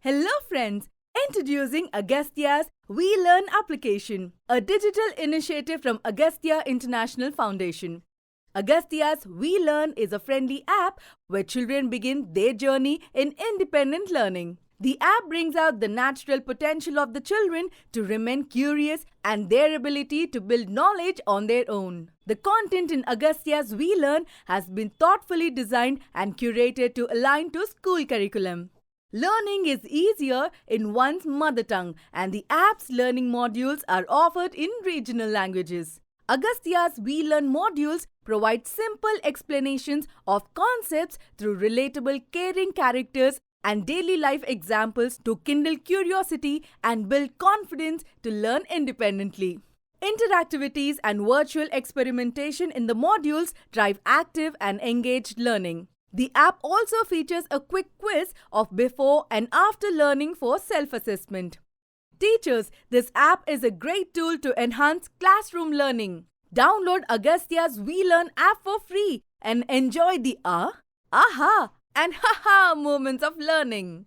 Hello friends! Introducing Agastya's wE-Learn application, a digital initiative from Agastya International Foundation. Agastya's wE-Learn is a friendly app where children begin their journey in independent learning. The app brings out the natural potential of the children to remain curious and their ability to build knowledge on their own. The content in Agastya's wE-Learn has been thoughtfully designed and curated to align to school curriculum. Learning is easier in one's mother tongue, and the app's learning modules are offered in regional languages. Agastya's wE-Learn modules provide simple explanations of concepts through relatable, caring characters and daily life examples to kindle curiosity and build confidence to learn independently. Interactivities and virtual experimentation in the modules drive active and engaged learning. The app also features a quick quiz of before and after learning for self-assessment. Teachers, this app is a great tool to enhance classroom learning. Download Agastya's wE-Learn app for free and enjoy the aha, and haha moments of learning.